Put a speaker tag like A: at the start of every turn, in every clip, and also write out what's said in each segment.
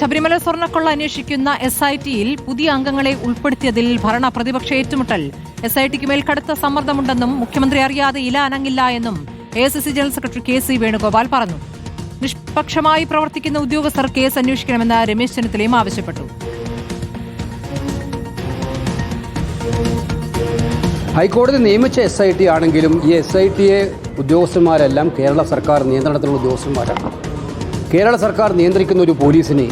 A: ശബരിമല സ്വർണ്ണക്കൊള്ള അന്വേഷിക്കുന്ന SIT-യിൽ പുതിയ അംഗങ്ങളെ ഉൾപ്പെടുത്തിയതിൽ ഭരണ പ്രതിപക്ഷ ഏറ്റുമുട്ടൽ. SIT-ക്ക് മേൽ കടുത്ത സമ്മർദ്ദമുണ്ടെന്നും മുഖ്യമന്ത്രി അറിയാതെ ഇല അനങ്ങില്ല എന്നും AICC general secretary KC Venugopal പറഞ്ഞു. നിഷ്പക്ഷമായി പ്രവർത്തിക്കുന്ന ഉദ്യോഗസ്ഥർ കേസ് അന്വേഷിക്കണമെന്ന് രമേശ് ചെന്നിത്തലയും ആവശ്യപ്പെട്ടു.
B: ഹൈക്കോടതി നിയമിച്ച SIT ആണെങ്കിലും ഈ SIT-യെ ഉദ്യോഗസ്ഥന്മാരെല്ലാം കേരള സർക്കാർ നിയന്ത്രണത്തിലുള്ള ഉദ്യോഗസ്ഥന്മാരാണ്. കേരള സർക്കാർ നിയന്ത്രിക്കുന്ന ഒരു പോലീസിനെ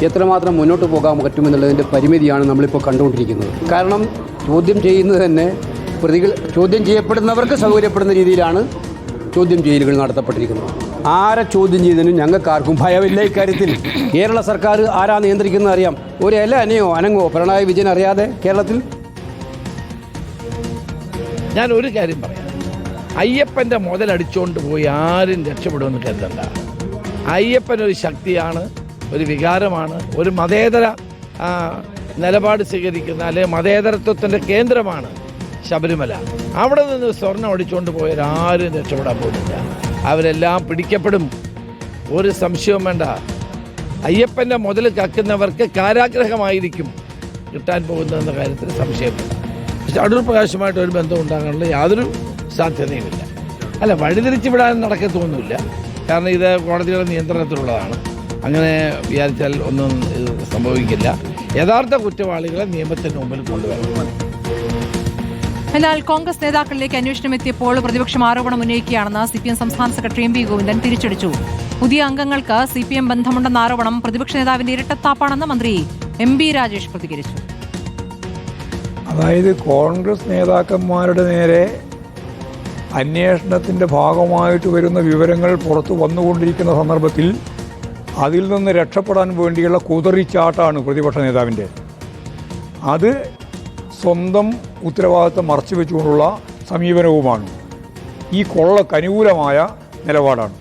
B: എത്രമാത്രം മുന്നോട്ട് പോകാൻ പറ്റുമെന്നുള്ളതിൻ്റെ പരിമിതിയാണ് നമ്മളിപ്പോൾ കണ്ടുകൊണ്ടിരിക്കുന്നത്. കാരണം ചോദ്യം ചെയ്യുന്നത് തന്നെ ചോദ്യം ചെയ്യപ്പെടുന്നവർക്ക് സൗകര്യപ്പെടുന്ന രീതിയിലാണ് ചോദ്യം ചെയ്യലുകൾ നടത്തപ്പെട്ടിരിക്കുന്നത്. ആരെ ചോദ്യം ചെയ്തതിനും ഞങ്ങൾക്കാർക്കും ഭയമില്ല. ഇക്കാര്യത്തിൽ കേരള സർക്കാർ ആരാ നിയന്ത്രിക്കുന്നത് അറിയാം. ഒരു ഇല അനങ്ങോ പിണറായി വിജയൻ അറിയാതെ കേരളത്തിൽ?
C: ഞാൻ ഒരു കാര്യം പറയാം, അയ്യപ്പൻ്റെ മുതലടിച്ചുകൊണ്ട് പോയി ആരും രക്ഷപ്പെടുമെന്ന് കരുതണ്ട. അയ്യപ്പൻ ഒരു ശക്തിയാണ്, ഒരു വികാരമാണ്, ഒരു മതേതര നിലപാട് സ്വീകരിക്കുന്ന അല്ലെങ്കിൽ മതേതരത്വത്തിൻ്റെ കേന്ദ്രമാണ് ശബരിമല. അവിടെ നിന്ന് സ്വർണം അടിച്ചുകൊണ്ട് പോയവരാരും രക്ഷപ്പെടാൻ പോകുന്നില്ല. അവരെല്ലാം പിടിക്കപ്പെടും, ഒരു സംശയവും വേണ്ട. അയ്യപ്പൻ്റെ മുതൽ കക്കുന്നവർക്ക് കാരാഗ്രഹമായിരിക്കും കിട്ടാൻ പോകുന്നതെന്ന കാര്യത്തിൽ സംശയമില്ല. പക്ഷെ അടൂർ പ്രകാശുമായിട്ട് ഒരു ബന്ധം ഉണ്ടാകാനുള്ള യാതൊരു സാധ്യതയുമില്ല. അല്ല, വഴിതിരിച്ച് വിടാൻ നടക്കത്തൊന്നുമില്ല. കാരണം ഇത് കോടതിയുടെ നിയന്ത്രണത്തിലുള്ളതാണ്. അങ്ങനെ വിചാരിച്ചാൽ ഒന്നും സംഭവിക്കില്ല. യഥാർത്ഥ കുറ്റവാളികളെ നിയമത്തിന് മുമ്പിൽ കൊണ്ടുവരണം.
A: എന്നാൽ കോൺഗ്രസ് നേതാക്കളിലേക്ക് അന്വേഷണം എത്തിയപ്പോൾ പ്രതിപക്ഷം ആരോപണം ഉന്നയിക്കുകയാണെന്ന് CPM സംസ്ഥാന സെക്രട്ടറി MV ഗോവിന്ദൻ തിരിച്ചടിച്ചു. പുതിയ അംഗങ്ങൾക്ക് CPM ബന്ധമുണ്ടെന്ന ആരോപണം പ്രതിപക്ഷ നേതാവിന്റെ ഇരട്ടത്താപ്പാണെന്ന് മന്ത്രി MB രാജേഷ് പ്രതികരിച്ചു.
D: അതായത് കോൺഗ്രസ് നേതാക്കന്മാരുടെ നേരെ അന്വേഷണത്തിൻ്റെ ഭാഗമായിട്ട് വരുന്ന വിവരങ്ങൾ പുറത്തു വന്നുകൊണ്ടിരിക്കുന്ന സന്ദർഭത്തിൽ അതിൽ നിന്ന് രക്ഷപ്പെടാൻ വേണ്ടിയുള്ള കുതറിച്ചാട്ടാണ് പ്രതിപക്ഷ നേതാവിൻ്റെ. അത് സ്വന്തം ഉത്തരവാദിത്തം മറച്ചു വെച്ചുകൊണ്ടുള്ള സമീപനവുമാണ്. ഈ കൊള്ളക്ക് അനുകൂലമായ നിലപാടാണ്.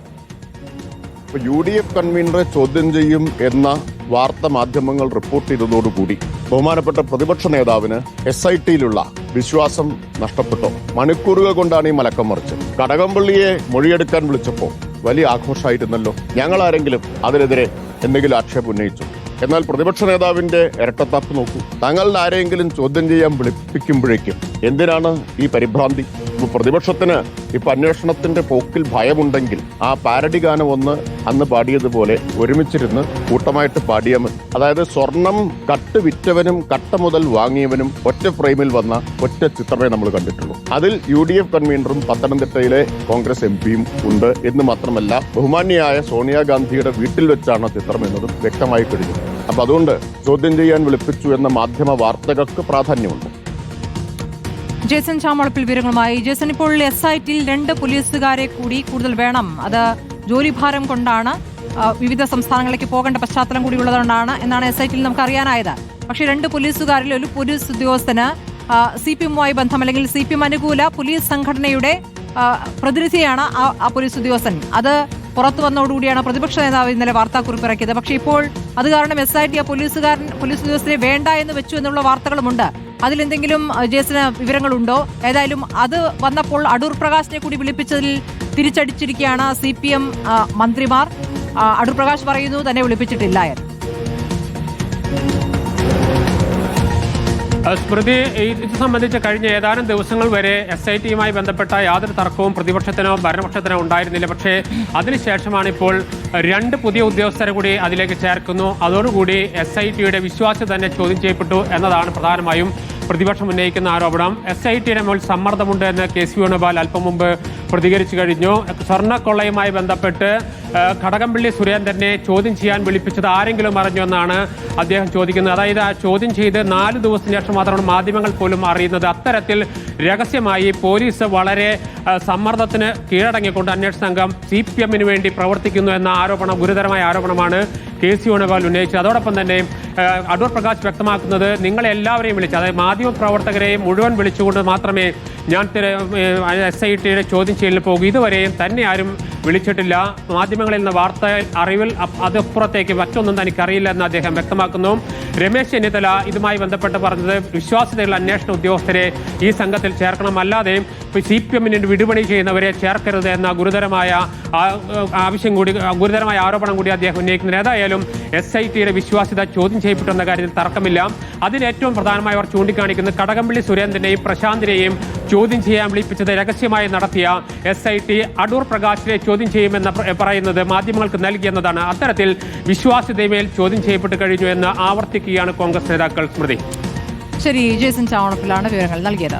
E: UDF കൺവീനറെ ചോദ്യം ചെയ്യും എന്ന വാർത്ത മാധ്യമങ്ങൾ റിപ്പോർട്ട് ചെയ്തതോടുകൂടി ബഹുമാനപ്പെട്ട പ്രതിപക്ഷ നേതാവിന് SIT-യിലുള്ള വിശ്വാസം നഷ്ടപ്പെട്ടോ? മണിക്കൂറുകൾ കൊണ്ടാണ് ഈ മലക്കം മറിച്ചത്. കടകംപള്ളിയെ മൊഴിയെടുക്കാൻ വിളിച്ചപ്പോൾ വലിയ ആഘോഷമായിരുന്നല്ലോ. ഞങ്ങളാരെങ്കിലും അതിനെതിരെ എന്തെങ്കിലും ആക്ഷേപം ഉന്നയിച്ചു? എന്നാൽ പ്രതിപക്ഷ നേതാവിന്റെ ഇരട്ടത്താപ്പ് നോക്കൂ. തങ്ങളുടെ ആരെങ്കിലും ചോദ്യം ചെയ്യാൻ വിളിപ്പിക്കുമ്പോഴേക്കും എന്തിനാണ് ഈ പരിഭ്രാന്തി? പ്രതിപക്ഷത്തിന് ഇപ്പൊ അന്വേഷണത്തിന്റെ പോക്കിൽ ഭയമുണ്ടെങ്കിൽ ആ പാരഡി ഗാനം അന്ന് പാടിയതുപോലെ ഒരുമിച്ചിരുന്ന് കൂട്ടമായിട്ട് പാടിയാൽ മതി. അതായത് സ്വർണം കട്ട് വിറ്റവനും കട്ട മുതൽ വാങ്ങിയവനും ഒറ്റ ഫ്രെയിമിൽ വന്ന ഒറ്റ ചിത്രമേ നമ്മൾ കണ്ടിട്ടുള്ളൂ. അതിൽ UDF കൺവീനറും പത്തനംതിട്ടയിലെ കോൺഗ്രസ് MP-യും ഉണ്ട് എന്ന് മാത്രമല്ല, ബഹുമാന്യയായ സോണിയാഗാന്ധിയുടെ വീട്ടിൽ വെച്ചാണ് ചിത്രം എന്നതും വ്യക്തമായി കഴിഞ്ഞു. അപ്പൊ അതുകൊണ്ട് ചോദ്യം ചെയ്യാൻ വിളിപ്പിച്ചു എന്ന മാധ്യമ വാർത്തകൾക്ക് പ്രാധാന്യമുണ്ട്.
A: ജേസൺ ചാമളപ്പിൽ വിവരങ്ങളുമായി. ജേസൺ, ഇപ്പോൾ SIT-യിൽ 2 പോലീസുകാരെ കൂടി കൂടുതൽ വേണം. അത് ജോലിഭാരം കൊണ്ടാണ്, വിവിധ സംസ്ഥാനങ്ങളിലേക്ക് പോകേണ്ട പശ്ചാത്തലം കൂടി ഉള്ളതുകൊണ്ടാണ് എന്നാണ് SIT-യിൽ നമുക്ക് അറിയാനായത്. പക്ഷേ 2 പോലീസുകാരിൽ ഒരു പോലീസ് ഉദ്യോഗസ്ഥന് CPM-മായി ബന്ധം, അല്ലെങ്കിൽ CPM അനുകൂല പോലീസ് സംഘടനയുടെ പ്രതിനിധിയാണ് ആ പോലീസ് ഉദ്യോഗസ്ഥൻ. അത് പുറത്തു വന്നതോടുകൂടിയാണ് പ്രതിപക്ഷ നേതാവ് ഇന്നലെ വാർത്താക്കുറിപ്പ് ഇറക്കിയത്. പക്ഷേ ഇപ്പോൾ അത് കാരണം SIT ആ പോലീസ് ഉദ്യോഗസ്ഥരെ വേണ്ട എന്ന് വെച്ചു എന്നുള്ള വാർത്തകളുമുണ്ട്. അതിലെന്തെങ്കിലും ജേസന് വിവരങ്ങളുണ്ടോ? ഏതായാലും അത് വന്നപ്പോൾ അടൂർ പ്രകാശിനെ കൂടി വിളിപ്പിച്ചതിൽ തിരിച്ചടിച്ചിരിക്കുകയാണ് CPM മന്ത്രിമാർ. അടൂർ പ്രകാശ് പറയുന്നു തന്നെ വിളിപ്പിച്ചിട്ടില്ല എന്ന്.
F: സ്മൃതി, ഇത് സംബന്ധിച്ച് കഴിഞ്ഞ ഏതാനും ദിവസങ്ങൾ വരെ SIT-യുമായി ബന്ധപ്പെട്ട യാതൊരു തർക്കവും പ്രതിപക്ഷത്തിനോ ഭരണപക്ഷത്തിനോ ഉണ്ടായിരുന്നില്ല. പക്ഷേ അതിനുശേഷമാണ് ഇപ്പോൾ 2 പുതിയ ഉദ്യോഗസ്ഥരെ കൂടി അതിലേക്ക് ചേർക്കുന്നു. അതോടുകൂടി SIT-യുടെ വിശ്വാസ്യത തന്നെ ചോദ്യം ചെയ്യപ്പെട്ടു എന്നതാണ് പ്രധാനമായും പ്രതിപക്ഷം ഉന്നയിക്കുന്ന ആരോപണം. SIT-യുടെ മേൽ സമ്മർദ്ദമുണ്ട് എന്ന് KC വേണുഗോപാൽ അല്പം മുമ്പ് പ്രതികരിച്ചു കഴിഞ്ഞു. സ്വർണ്ണക്കൊള്ളയുമായി ബന്ധപ്പെട്ട് കടകംപള്ളി സുരേന്ദ്രനെ ചോദ്യം ചെയ്യാൻ വിളിപ്പിച്ചത് ആരെങ്കിലും അറിഞ്ഞു എന്നാണ് അദ്ദേഹം ചോദിക്കുന്നത്. അതായത് ആ ചോദ്യം ചെയ്ത് 4 ദിവസത്തിന് ശേഷം മാത്രമാണ് മാധ്യമങ്ങൾ പോലും അറിയുന്നത്. അത്തരത്തിൽ രഹസ്യമായി പോലീസ് വളരെ സമ്മർദ്ദത്തിന് കീഴടങ്ങിക്കൊണ്ട് അന്വേഷണ സംഘം CPM-ന് വേണ്ടി പ്രവർത്തിക്കുന്നു എന്ന ആരോപണം, ഗുരുതരമായ ആരോപണമാണ് KC വേണുഗോപാൽ ഉന്നയിച്ചത്. അതോടൊപ്പം തന്നെ അടൂർ പ്രകാശ് വ്യക്തമാക്കുന്നത് നിങ്ങളെല്ലാവരെയും വിളിച്ച്, അതായത് മാധ്യമപ്രവർത്തകരെയും മുഴുവൻ വിളിച്ചുകൊണ്ട് മാത്രമേ ഞാൻ SIT-യുടെ ചോദ്യം ചെയ്യലിന് പോകും, ഇതുവരെയും തന്നെ ആരും വിളിച്ചിട്ടില്ല. മാധ്യമങ്ങളിൽ നിന്ന് വാർത്ത അറിവിൽ അതപ്പുറത്തേക്ക് മറ്റൊന്നും തനിക്കറിയില്ല എന്ന് അദ്ദേഹം വ്യക്തമാക്കുന്നു. രമേശ് ചെന്നിത്തല ഇതുമായി ബന്ധപ്പെട്ട് പറഞ്ഞത് വിശ്വാസ്യതയുള്ള അന്വേഷണ ഉദ്യോഗസ്ഥരെ ഈ സംഘത്തിൽ ചേർക്കണം, അല്ലാതെ CPM-ന് വിടുപണി ചെയ്യുന്നവരെ ചേർക്കരുത് എന്ന ഗുരുതരമായ ആരോപണം കൂടി അദ്ദേഹം ഉന്നയിക്കുന്നത്. ഏതായാലും SITയുടെ വിശ്വാസ്യത ചോദ്യം ചെയ്യപ്പെട്ടെന്ന കാര്യത്തിൽ തർക്കമില്ല. അതിന് ഏറ്റവും പ്രധാനമായി അവർ ചൂണ്ടിക്കാണിക്കുന്നത് കടകംപള്ളി സുരേന്ദ്രനെയും പ്രശാന്തിനെയും ചോദ്യം ചെയ്യാൻ വിളിപ്പിച്ചത് രഹസ്യമായി നടത്തിയ SIT അടൂർ പ്രകാശിനെ ചോദ്യം ചെയ്യുമെന്ന് പറയുന്നത് മാധ്യമങ്ങൾക്ക് നൽകിയെന്നതാണ്. അത്തരത്തിൽ വിശ്വാസ്യതമേൽ ചോദ്യം ചെയ്യപ്പെട്ട് കഴിഞ്ഞു എന്ന് ആവർത്തിക്കുകയാണ് കോൺഗ്രസ് നേതാക്കൾ. സ്മൃതി.
A: ശരി, ജേസൺ ചാവണപ്പിലാണ് വിവരങ്ങൾ നൽകിയത്.